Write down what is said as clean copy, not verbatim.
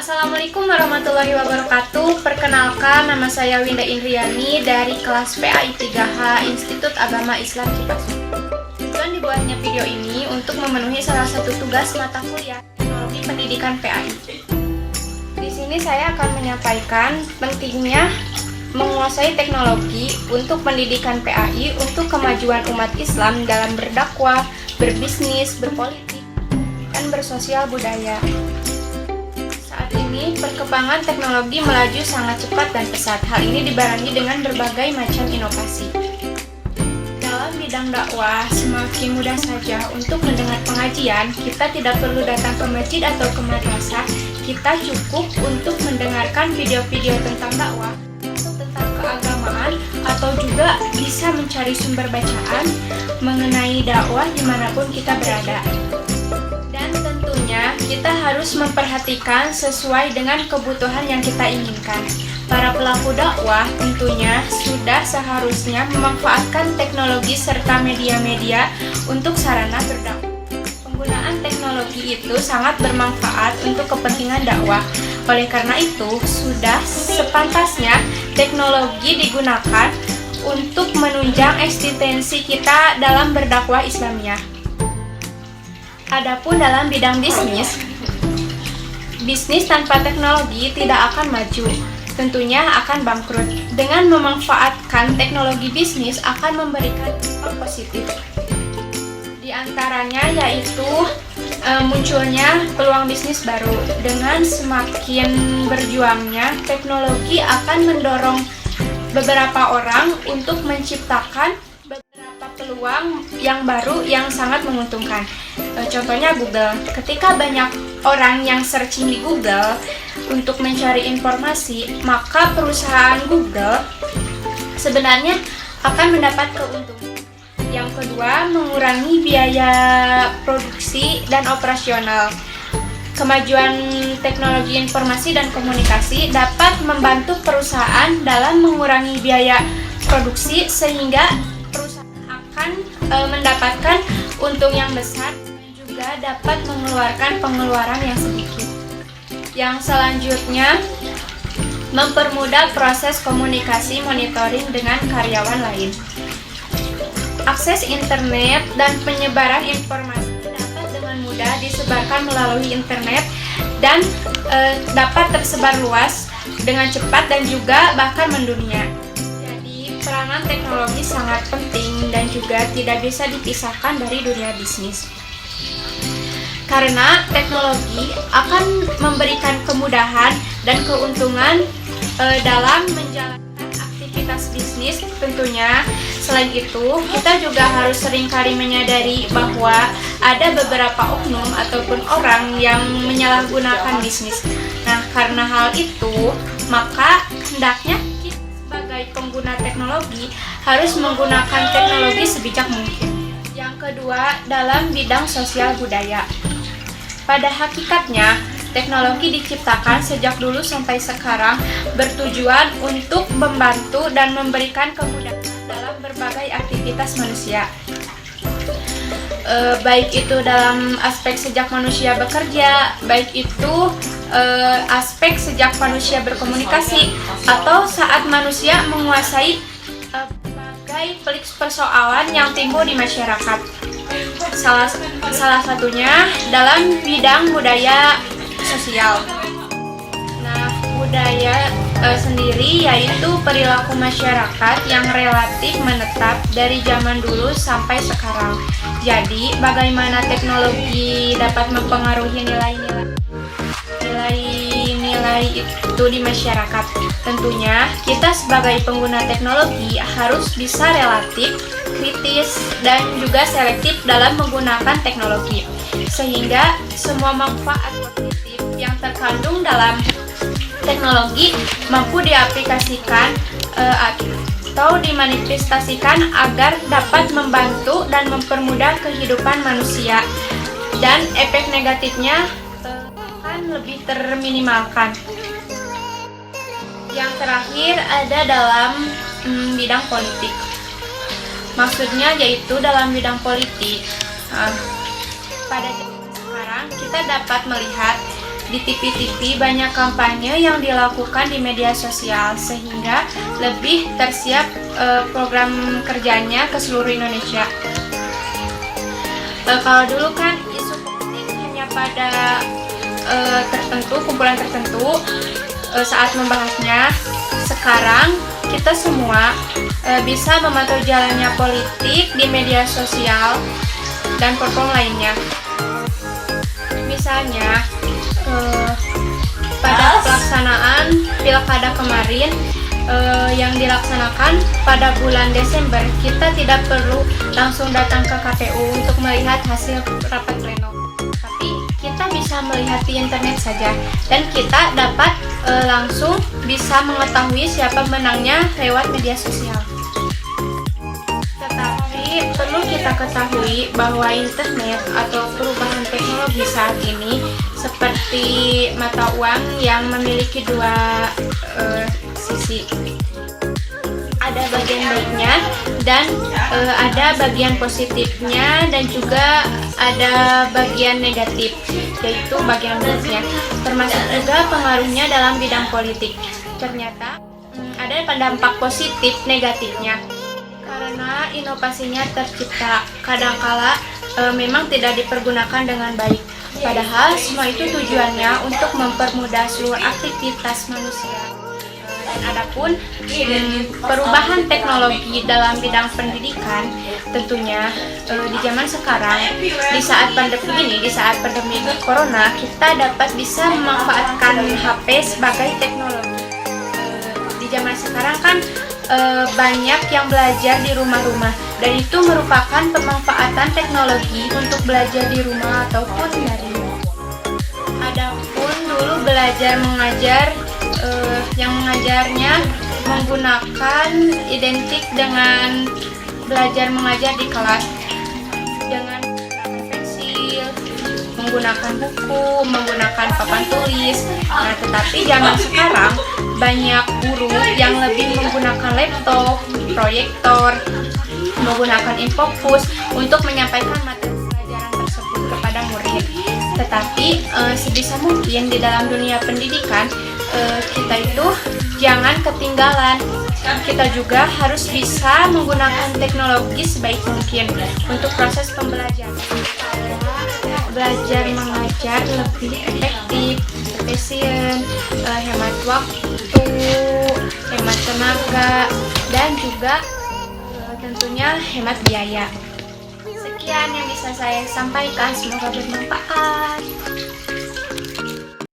Assalamualaikum warahmatullahi wabarakatuh. Perkenalkan, nama saya Winda Indriani dari kelas PAI 3H Institut Agama Islam Cipasung. Tujuan dibuatnya video ini untuk memenuhi salah satu tugas mata kuliah Teknologi Pendidikan PAI. Di sini saya akan menyampaikan pentingnya menguasai teknologi untuk pendidikan PAI untuk kemajuan umat Islam dalam berdakwah, berbisnis, berpolitik, dan bersosial budaya. Saat ini, perkembangan teknologi melaju sangat cepat dan pesat. Hal ini dibarengi dengan berbagai macam inovasi. Dalam bidang dakwah, semakin mudah saja untuk mendengar pengajian. Kita tidak perlu datang ke masjid atau ke madrasah. Kita cukup untuk mendengarkan video-video tentang dakwah, atau tentang keagamaan, atau juga bisa mencari sumber bacaan mengenai dakwah dimanapun kita berada. Kita harus memperhatikan sesuai dengan kebutuhan yang kita inginkan. Para pelaku dakwah tentunya sudah seharusnya memanfaatkan teknologi serta media-media untuk sarana berdakwah. Penggunaan teknologi itu sangat bermanfaat untuk kepentingan dakwah. Oleh karena itu, sudah sepantasnya teknologi digunakan untuk menunjang eksistensi kita dalam berdakwah Islamiyah. Adapun dalam bidang bisnis tanpa teknologi tidak akan maju, tentunya akan bangkrut. Dengan memanfaatkan teknologi bisnis akan memberikan dampak positif. Di antaranya yaitu munculnya peluang bisnis baru. Dengan semakin berjuangnya, teknologi akan mendorong beberapa orang untuk menciptakan beberapa peluang yang baru yang sangat menguntungkan. Contohnya Google. Ketika banyak orang yang searching di Google untuk mencari informasi, maka perusahaan Google sebenarnya akan mendapat keuntungan. Yang kedua, mengurangi biaya produksi dan operasional. Kemajuan teknologi informasi dan komunikasi dapat membantu perusahaan dalam mengurangi biaya produksi sehingga perusahaan akan mendapatkan untung yang besar dan juga dapat mengeluarkan pengeluaran yang sedikit. Yang selanjutnya, mempermudah proses komunikasi monitoring dengan karyawan lain. Akses internet dan penyebaran informasi dapat dengan mudah disebarkan melalui internet dan dapat tersebar luas dengan cepat dan juga bahkan mendunia. Peranan teknologi sangat penting dan juga tidak bisa dipisahkan dari dunia bisnis. Karena teknologi akan memberikan kemudahan dan keuntungan dalam menjalankan aktivitas bisnis tentunya. Selain itu, kita juga harus seringkali menyadari bahwa ada beberapa oknum ataupun orang yang menyalahgunakan bisnis. Nah, karena hal itu, maka hendaknya sebagai pengguna teknologi harus menggunakan teknologi sebijak mungkin. Yang kedua, dalam bidang sosial budaya. Pada hakikatnya, teknologi diciptakan sejak dulu sampai sekarang bertujuan untuk membantu dan memberikan kemudahan dalam berbagai aktivitas manusia. Baik itu dalam aspek sejak manusia bekerja, baik itu aspek sejak manusia berkomunikasi, atau saat manusia menguasai berbagai persoalan yang timbul di masyarakat. Salah satunya dalam bidang budaya sosial. Nah, budaya sendiri yaitu perilaku masyarakat yang relatif menetap dari zaman dulu sampai sekarang. Jadi, bagaimana teknologi dapat mempengaruhi nilai-nilai itu di masyarakat? Tentunya, kita sebagai pengguna teknologi harus bisa relatif, kritis, dan juga selektif dalam menggunakan teknologi. Sehingga semua manfaat positif yang terkandung dalam teknologi mampu diaplikasikan atau dimanifestasikan agar dapat membantu dan mempermudah kehidupan manusia, dan efek negatifnya akan lebih terminimalkan. Yang terakhir ada dalam bidang politik. Maksudnya yaitu dalam bidang politik. Pada zaman sekarang kita dapat melihat di TV-TV banyak kampanye yang dilakukan di media sosial sehingga lebih tersiap program kerjanya ke seluruh Indonesia. Kalau dulu kan isu politik hanya pada kumpulan tertentu saat membahasnya. Sekarang kita semua bisa memantau jalannya politik di media sosial dan platform lainnya. Misalnya pada pelaksanaan pilkada kemarin yang dilaksanakan pada bulan Desember, kita tidak perlu langsung datang ke KPU untuk melihat hasil rapat pleno, tapi kita bisa melihat di internet saja dan kita dapat langsung bisa mengetahui siapa menangnya lewat media sosial. Tetapi perlu kita ketahui bahwa internet atau perubahan teknologi saat ini seperti mata uang yang memiliki dua sisi. Ada bagian baiknya dan ada bagian positifnya, dan juga ada bagian negatif, yaitu bagian buruknya, termasuk juga pengaruhnya dalam bidang politik. Ternyata ada dampak positif negatifnya karena inovasinya tercipta kadangkala memang tidak dipergunakan dengan baik, padahal semua itu tujuannya untuk mempermudah seluruh aktivitas manusia. Dan adapun perubahan teknologi dalam bidang pendidikan, tentunya di zaman sekarang, di saat pandemi corona, kita dapat bisa memanfaatkan HP sebagai teknologi. Di zaman sekarang kan banyak yang belajar di rumah-rumah, dan itu merupakan pemanfaatan teknologi untuk belajar di rumah ataupun dari rumah. Adapun dulu belajar mengajar, yang mengajarnya menggunakan identik dengan belajar mengajar di kelas dengan pensil, menggunakan buku, menggunakan papan tulis. Nah, tetapi zaman sekarang banyak guru yang lebih menggunakan laptop, proyektor, menggunakan infocus untuk menyampaikan materi pelajaran tersebut kepada murid. Tetapi sebisa mungkin di dalam dunia pendidikan, kita itu jangan ketinggalan. Kita juga harus bisa menggunakan teknologi sebaik mungkin untuk proses pembelajaran. Belajar mengajar lebih efektif, efisien, hemat waktu, hemat tenaga, dan juga tentunya hemat biaya. Sekian yang bisa saya sampaikan, semoga bermanfaat.